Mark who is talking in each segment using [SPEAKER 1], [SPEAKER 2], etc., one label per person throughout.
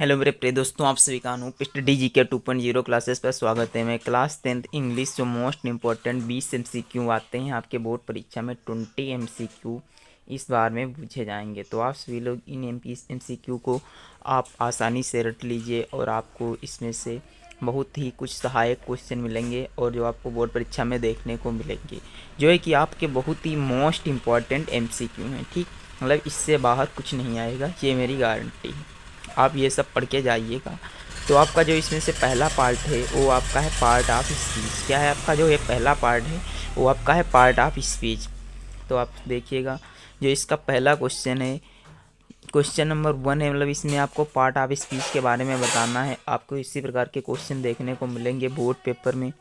[SPEAKER 1] Hello मेरे प्रिय दोस्तों, आप सभी का अनुपिष्ट DGK 2.0 क्लासेस पर स्वागत है। मैं क्लास 10th इंग्लिश जो मोस्ट इंपॉर्टेंट 20 MCQ आते हैं आपके बोर्ड परीक्षा में 20 MCQ इस बार में पूछे जाएंगे। तो आप सभी लोग इन MCQ को आप आसानी से रट लीजिए और आपको इसमें से बहुत ही कुछ सहायक क्वेश्चन मिलेंगे और जो आपको बोर्ड परीक्षा में देखने को मिलेंगे, जो है कि आपके बहुत ही मोस्ट इम्पॉर्टेंट MCQ हैं। ठीक, मतलब इससे बाहर कुछ नहीं आएगा, ये मेरी गारंटी है। आप ये सब पढ़ के जाइएगा। तो आपका जो इसमें से पहला पार्ट है वो आपका है पार्ट ऑफ स्पीच। क्या है आपका जो ये पहला पार्ट है वो आपका है पार्ट ऑफ स्पीच। तो आप देखिएगा, जो इसका पहला क्वेश्चन है, क्वेश्चन नंबर 1 है, मतलब इसमें आपको पार्ट ऑफ स्पीच के बारे में बताना है। आपको इसी प्रकार के क्वेश्चन देखने को मिलेंगे बोर्ड पेपर में।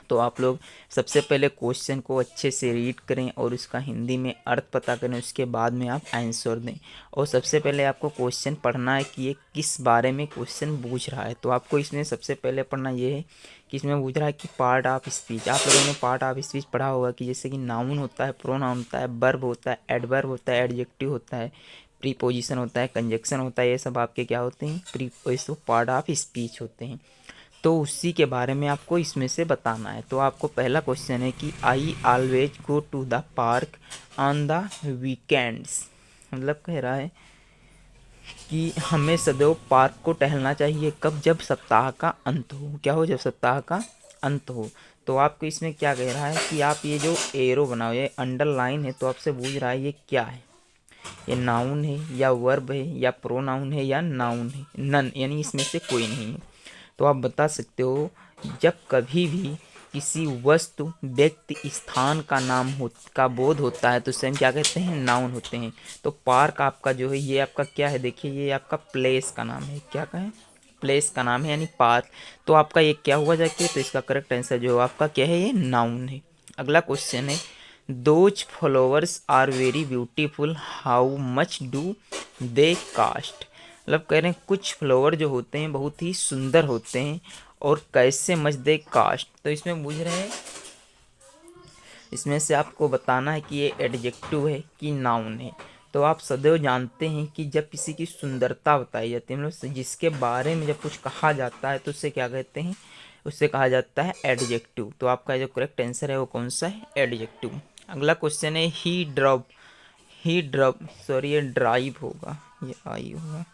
[SPEAKER 1] तो आप लोग सबसे पहले क्वेश्चन को अच्छे से रीड करें और उसका हिंदी में अर्थ पता करें, उसके बाद में आप आंसर दें। और सबसे पहले आपको क्वेश्चन पढ़ना है कि ये किस बारे में क्वेश्चन पूछ रहा है। तो आपको इसमें सबसे पहले पढ़ना ये है कि इसमें पूछ रहा है कि पार्ट ऑफ स्पीच। आप लोगों ने पार्ट ऑफ स्पीच पढ़ा होगा कि जैसे कि नाउन होता है, प्रोनाउन होता है, वर्ब होता है, एडवर्ब होता है, एडजेक्टिव होता है, प्रीपोजिशन होता है, कंजक्शन होता है। ये सब आपके क्या होते हैं, पार्ट ऑफ स्पीच होते हैं। तो उसी के बारे में आपको इसमें से बताना है। तो आपको पहला क्वेश्चन है कि I always go to the park on the weekends. मतलब कह रहा है कि हमें सदैव पार्क को टहलना चाहिए। कब? जब सप्ताह का अंत हो। क्या हो? जब सप्ताह का अंत हो। तो आपको इसमें क्या कह रहा है कि आप ये जो एरो बनाओ, ये अंडरलाइन है, तो आपसे पूछ रहा है ये क्या है, ये नाउन है या वर्ब है या प्रोनाउन है या नाउन है, नन, यानी इसमें से कोई नहीं है। तो आप बता सकते हो जब कभी भी किसी वस्तु, व्यक्ति, स्थान का नाम हो का बोध होता है तो उसे हम क्या कहते हैं, नाउन होते हैं। तो पार्क आपका जो है ये आपका क्या है, देखिए ये आपका प्लेस का नाम है। क्या कहें? प्लेस का नाम है, यानी पार्क। तो आपका ये क्या हुआ जाके, तो इसका करेक्ट आंसर जो है आपका क्या है, ये नाउन है। अगला क्वेश्चन है those flowers are very beautiful how much do they cost. मतलब कह रहे हैं कुछ फ्लावर जो होते हैं बहुत ही सुंदर होते हैं और कैसे मच दे कास्ट। तो इसमें पूछ रहे हैं, इसमें से आपको बताना है कि ये एडजेक्टिव है कि नाउन है। तो आप सदैव जानते हैं कि जब किसी की सुंदरता बताई जाती है, मतलब जिसके बारे में जब कुछ कहा जाता है तो उसे क्या कहते हैं, उससे कहा जाता है एडजेक्टिव। तो आपका जो करेक्ट आंसर है वो कौन सा है, एडजेक्टिव। अगला क्वेश्चन है ही ड्रॉप सॉरी ये ड्राइव होगा, ये आई होगा।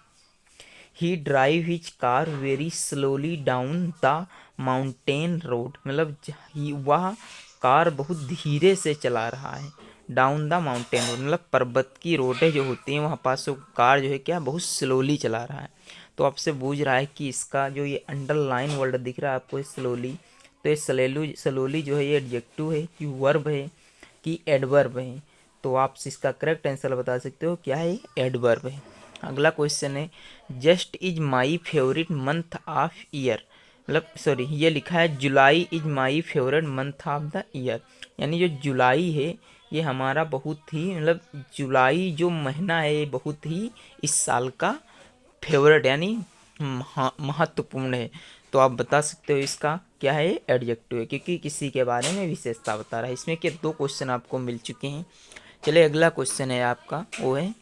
[SPEAKER 1] He drive his car very slowly down the mountain road. मतलब वह कार बहुत धीरे से चला रहा है। डाउन द माउंटेन रोड मतलब पर्वत की रोडें जो होती हैं वहाँ पास, वो कार जो है क्या बहुत स्लोली चला रहा है। तो आपसे पूछ रहा है कि इसका जो ये अंडरलाइन वर्ड दिख रहा है आपको स्लोली, तो ये स्लोली जो है ये एडजेक्टिव है कि वर्ब है कि एडवर्ब है। तो आप इसका करेक्ट आंसर बता सकते हो क्या है, एडवर्ब है। अगला क्वेश्चन है just is my favourite month of year. मतलब सॉरी ये लिखा है जुलाई is my favourite month of the year, यानी जो जुलाई है ये हमारा बहुत ही, मतलब जुलाई जो महीना है ये बहुत ही इस साल का फेवरेट यानी महत्वपूर्ण है। तो आप बता सकते हो इसका क्या है, एडजेक्टिव है, क्योंकि किसी के बारे में विशेषता बता रहा है। इसमें के 2 क्वेश्चन आपको मिल चुके हैं। चलिए अगला क्वेश्चन है आपका, वो है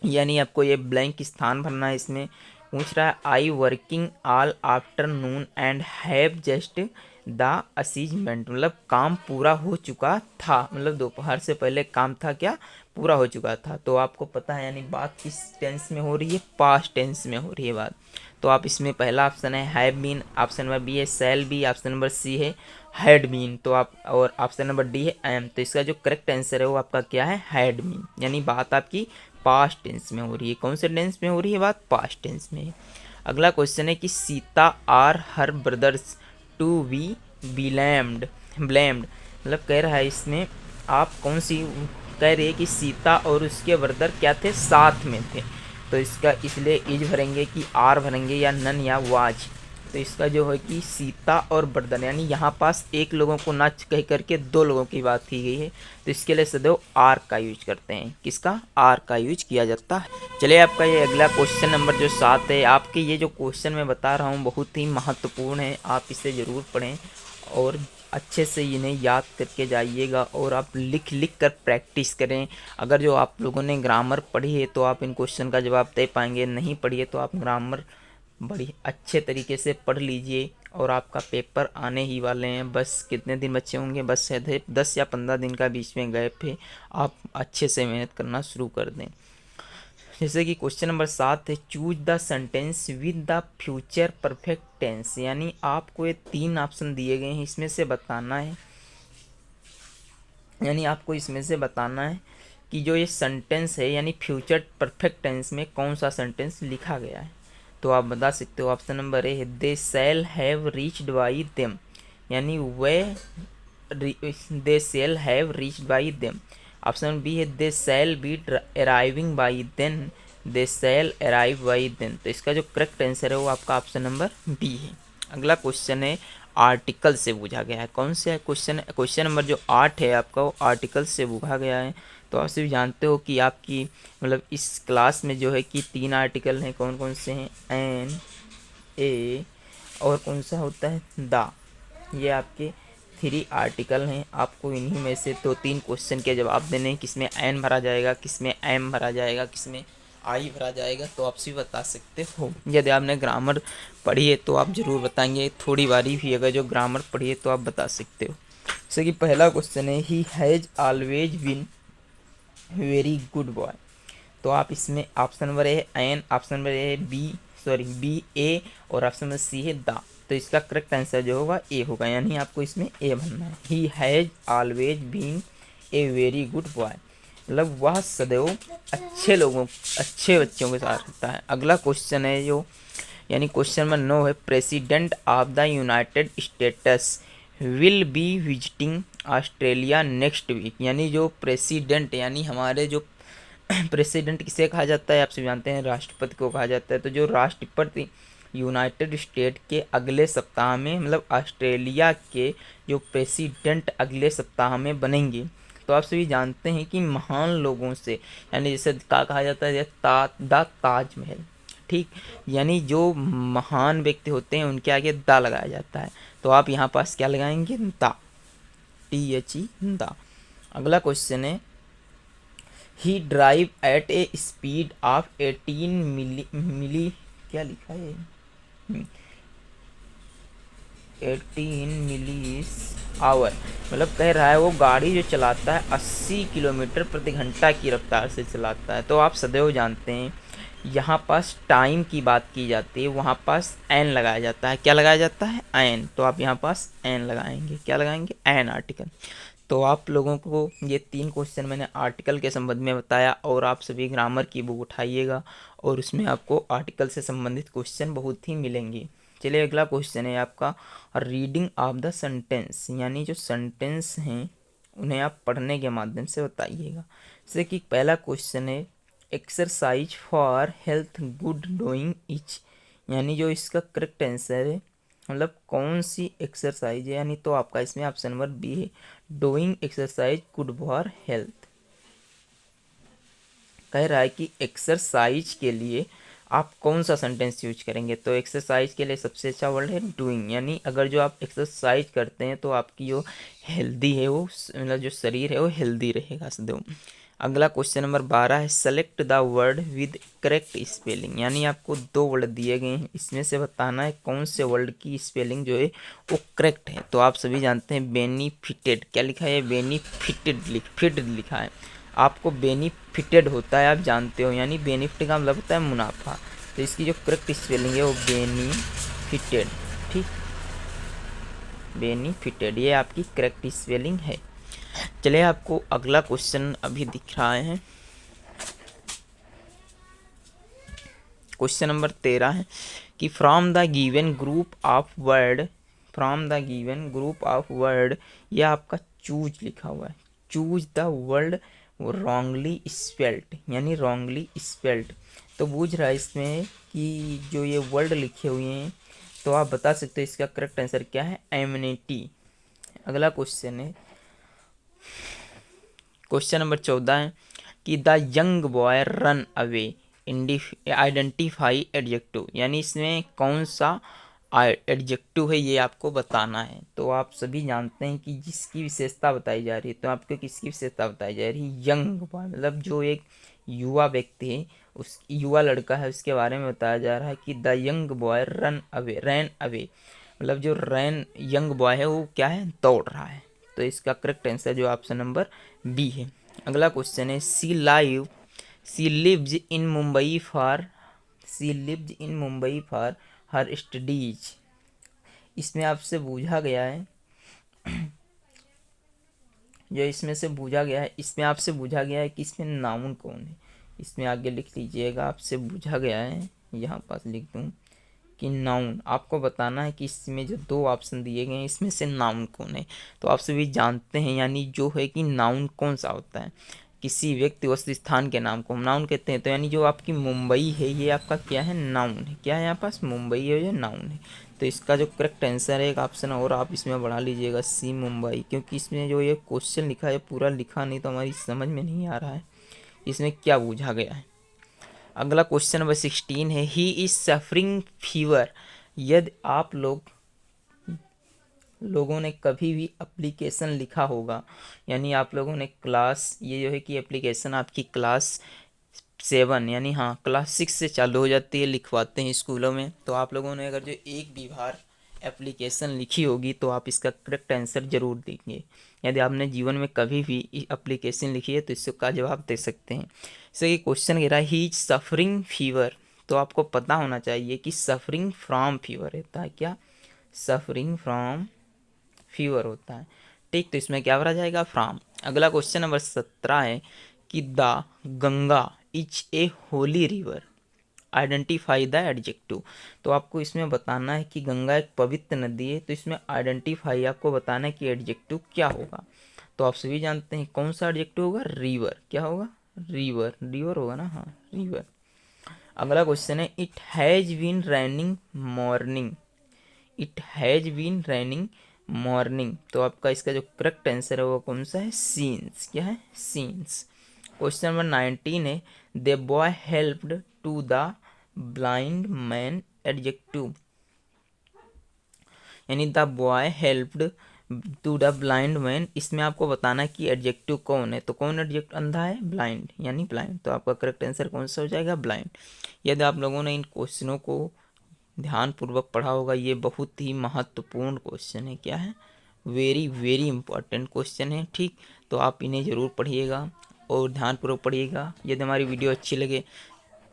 [SPEAKER 1] यानी आपको ये ब्लैंक स्थान भरना है। इसमें पूछ रहा है I working all afternoon and have just the achievement. मतलब काम पूरा हो चुका था, मतलब दोपहर से पहले काम था क्या, पूरा हो चुका था। तो आपको पता है यानी बात किस टेंस में हो रही है, पास्ट टेंस में हो रही है बात। तो आप इसमें पहला ऑप्शन है have been, option number B है shall be, option number C है हैड बीन, तो आप और ऑप्शन नंबर डी है एम। तो इसका जो करेक्ट आंसर है वो आपका क्या है, हैड बीन, यानी बात आपकी पास्ट टेंस में हो रही है। कौन से टेंस में हो रही है बात, पास्ट टेंस में। अगला क्वेश्चन है कि Sita are her brothers to be blamed. मतलब कह रहा है इसमें आप कौन सी, कह रही है कि सीता और उसके ब्रदर क्या थे, साथ में थे। तो इसका इसलिए इज भरेंगे कि आर भरेंगे या नन या वाज। तो इसका जो है कि सीता और ब्रदर, यानी यहाँ पास एक लोगों को ना कह करके 2 लोगों की बात की गई है। तो इसके लिए सदैव आर का यूज करते हैं। किसका, आर का यूज किया जाता है। चलिए आपका ये अगला क्वेश्चन नंबर जो 7 है, आपके ये जो क्वेश्चन मैं बता रहा हूँ बहुत ही महत्वपूर्ण है, आप इसे ज़रूर पढ़ें और अच्छे से इन्हें याद करके जाइएगा और आप लिख लिख कर प्रैक्टिस करें। अगर जो आप लोगों ने ग्रामर पढ़ी है तो आप इन क्वेश्चन का जवाब दे पाएंगे, नहीं पढ़ी है तो आप ग्रामर बड़ी अच्छे तरीके से पढ़ लीजिए और आपका पेपर आने ही वाले हैं। बस कितने दिन बचे होंगे, बस शायद 10 या 15 दिन का बीच में गैप है। आप अच्छे से मेहनत करना शुरू कर दें। जैसे कि क्वेश्चन नंबर 7 है, choose the sentence with the future perfect tense. यानी आपको ये 3 ऑप्शन दिए गए हैं, इसमें से बताना है, यानी आपको इसमें से बताना है कि जो ये सेंटेंस है यानी फ्यूचर परफेक्ट टेंस में कौन सा सेंटेंस लिखा गया है। तो आप बता सकते हो। ऑप्शन नंबर ए है, they shall have reached by them, यानी वे they shall have reached by them. Option B है, they shall be arriving by then, they shall arrive by then. तो इसका जो करेक्ट आंसर है वो आपका ऑप्शन नंबर बी है। अगला क्वेश्चन है, आर्टिकल से पूछा गया है। कौन से क्वेश्चन नंबर जो 8 है आपका, वो आर्टिकल से पूछा गया है। तो आप सभी जानते हो कि आपकी मतलब इस क्लास में जो है कि 3 आर्टिकल हैं। कौन कौन से हैं? एन, ए और कौन सा होता है? द। ये आपके 3 आर्टिकल हैं। आपको इन्हीं में से 2-3 क्वेश्चन के जवाब देने हैं, किसमें एन भरा जाएगा, किसमें एम भरा जाएगा, किसमें आई भरा जाएगा। तो आप सभी बता सकते हो। यदि आपने ग्रामर पढ़ी है तो आप ज़रूर बताएंगे, थोड़ी बारी भी अगर जो ग्रामर पढ़ी है तो आप बता सकते हो। जैसे कि पहला क्वेश्चन है, he has always been very good boy. तो आप इसमें ऑप्शन नंबर ए है एन, ऑप्शन नंबर ए है बी ए और ऑप्शन नंबर सी है द। तो इसका करेक्ट आंसर जो होगा ए होगा, यानी आपको इसमें ए भरना है। He has always been a very good boy, मतलब वह सदैव अच्छे बच्चों के साथ रहता है। अगला क्वेश्चन है जो यानी क्वेश्चन नंबर 9 है, President of the United States will be visiting Australia next week. यानी जो प्रेसिडेंट यानी हमारे जो प्रेसिडेंट किसे कहा जाता है? आप सब जानते हैं, राष्ट्रपति को कहा जाता है। तो जो राष्ट्रपति यूनाइटेड स्टेट के अगले सप्ताह में मतलब ऑस्ट्रेलिया के जो प्रेसिडेंट अगले सप्ताह में बनेंगे। तो आप सभी जानते हैं कि महान लोगों से यानी जैसे क्या कहा जाता है? द ताजमहल, ठीक। यानी जो महान व्यक्ति होते हैं उनके आगे दा लगाया जाता है। तो आप यहाँ पास क्या लगाएंगे? दा, THE दा। अगला क्वेश्चन है, he drive at a speed of 18 मिली क्या लिखा है? 18 मिली आवर, मतलब कह रहा है वो गाड़ी जो चलाता है 80 किलोमीटर प्रति घंटा की रफ्तार से चलाता है। तो आप सदैव जानते हैं यहाँ पास टाइम की बात की जाती है, वहाँ पास एन लगाया जाता है। क्या लगाया जाता है? एन। तो आप यहाँ पास एन लगाएंगे। क्या लगाएंगे? An article. तो आप लोगों को ये 3 क्वेश्चन मैंने आर्टिकल के संबंध में बताया और आप सभी ग्रामर की बुक उठाइएगा और उसमें आपको आर्टिकल से संबंधित क्वेश्चन बहुत ही मिलेंगे। चलिए अगला क्वेश्चन है आपका, रीडिंग ऑफ द सेंटेंस। यानी जो सेंटेंस हैं उन्हें आप पढ़ने के माध्यम से बताइएगा। जैसे कि पहला क्वेश्चन है, exercise for health good doing etch. यानी जो इसका करेक्ट आंसर है मतलब कौन सी एक्सरसाइज है, यानी तो आपका इसमें ऑप्शन नंबर बी है, doing exercise good for health. कह रहा है कि एक्सरसाइज के लिए आप कौन सा सेंटेंस यूज करेंगे। तो एक्सरसाइज के लिए सबसे अच्छा वर्ड है डूइंग। यानी अगर जो आप एक्सरसाइज करते हैं तो आपकी जो हेल्दी है वो मतलब जो शरीर है वो हेल्दी रहेगा सदैव। अगला क्वेश्चन नंबर 12 है, select the word with correct spelling. यानी आपको 2 वर्ड दिए गए हैं, इसमें से बताना है कौन से वर्ड की स्पेलिंग जो है वो करेक्ट है। तो आप सभी जानते हैं बेनिफिटेड, क्या लिखा है? बेनिफिटेड लिखा है। आपको बेनिफिटेड होता है आप जानते हो, यानी बेनिफिट का मतलब होता है मुनाफा। तो इसकी जो करेक्ट स्पेलिंग है वो बेनिफिटेड, ठीक, बेनिफिटेड, ये आपकी करेक्ट स्पेलिंग है। चलिए आपको अगला क्वेश्चन अभी दिख रहा है, क्वेश्चन नंबर 13 है कि from the given group of word, ये आपका चूज लिखा हुआ है, choose the word wrongly spelled, यानी रॉन्गली स्पेल्ड। तो बूझ रहा है इसमें कि जो ये वर्ड लिखे हुए हैं तो आप बता सकते हो इसका करेक्ट आंसर क्या है? एमिनिटी। अगला क्वेश्चन है, क्वेश्चन नंबर 14 है कि the young boy run away, identify adjective. यानी इसमें कौन सा एडजेक्टिव है ये आपको बताना है। तो आप सभी जानते हैं कि जिसकी विशेषता बताई जा रही है, तो आपको किसकी विशेषता बताई जा रही है? यंग बॉय, मतलब जो एक युवा व्यक्ति है, उस युवा लड़का है, उसके बारे में बताया जा रहा है कि the young boy ran away, मतलब जो यंग बॉय है वो क्या है? दौड़ रहा है। तो इसका करेक्ट आंसर जो ऑप्शन नंबर बी है। अगला क्वेश्चन है she lives in Mumbai for her studies. इसमें आपसे पूछा गया है, इसमें आपसे पूछा गया है कि इसमें नाउन कौन है। इसमें आगे लिख लीजिएगा, आपसे पूछा गया है, यहाँ पास लिख दूँ कि नाउन आपको बताना है कि इसमें जो दो ऑप्शन दिए गए हैं इसमें से नाउन कौन है। तो आप सभी जानते हैं, यानी जो है कि नाउन कौन सा होता है? किसी व्यक्ति वस्तु स्थान के नाम को हम नाउन कहते हैं। तो यानी जो आपकी मुंबई है ये आपका क्या है? नाउन है। क्या है यहाँ पास? मुंबई है, ये नाउन है। तो इसका जो करेक्ट आंसर है एक ऑप्शन और आप इसमें बढ़ा लीजिएगा, सी मुंबई, क्योंकि इसमें जो ये क्वेश्चन लिखा है पूरा लिखा नहीं तो हमारी समझ में नहीं आ रहा है इसमें क्या पूछा गया है। अगला क्वेश्चन नंबर 16 है ही इज सफरिंग फीवर। यदि आप लोगों ने कभी भी एप्लीकेशन लिखा होगा, यानी आप लोगों ने क्लास, ये जो है कि एप्लीकेशन आपकी क्लास 7 यानी हाँ क्लास 6 से चालू हो जाती है, लिखवाते हैं स्कूलों में। तो आप लोगों ने अगर जो एक भी बार एप्लीकेशन लिखी होगी तो आप इसका करेक्ट आंसर जरूर देंगे। यदि आपने जीवन में कभी भी एप्लीकेशन लिखी है तो इसका जवाब दे सकते हैं। जैसे कि क्वेश्चन कह रहा है ही इज सफरिंग फीवर, तो आपको पता होना चाहिए कि सफरिंग फ्रॉम फीवर रहता है। क्या? सफरिंग फ्रॉम फीवर होता है। ठीक, तो इसमें क्या भरा जाएगा? फ्रॉम। अगला क्वेश्चन नंबर 17 है कि the Ganga is a Holi river, identify the adjective. तो आपको इसमें बताना है कि गंगा एक पवित्र नदी है, तो इसमें आइडेंटिफाई आपको बताना है कि एडजेक्टिव क्या होगा। तो आप सभी जानते हैं कौन सा एडजेक्टिव होगा? रिवर। क्या होगा? रिवर होगा ना, हाँ रिवर। अगला क्वेश्चन है it has been raining morning. तो आपका इसका जो करेक्ट आंसर है वो कौन सा है? सीन्स। क्या है? सीन्स। क्वेश्चन नंबर 19 है the boy helped to the blind man, adjective, यानी the boy helped to the blind man, इसमें आपको बताना है कि एडजेक्टिव कौन है। तो कौन एडजेक्टिव? अंधा है, ब्लाइंड, यानी ब्लाइंड। तो आपका करेक्ट आंसर कौन सा हो जाएगा? ब्लाइंड। यदि आप लोगों ने इन क्वेश्चनों को ध्यानपूर्वक पढ़ा होगा, ये बहुत ही महत्वपूर्ण क्वेश्चन है। क्या है? वेरी वेरी इंपॉर्टेंट क्वेश्चन है। ठीक, तो आप इन्हें ज़रूर पढ़िएगा और ध्यानपूर्वक पढ़िएगा। यदि हमारी वीडियो अच्छी लगे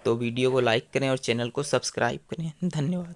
[SPEAKER 1] तो वीडियो को लाइक करें और चैनल को सब्सक्राइब करें। धन्यवाद।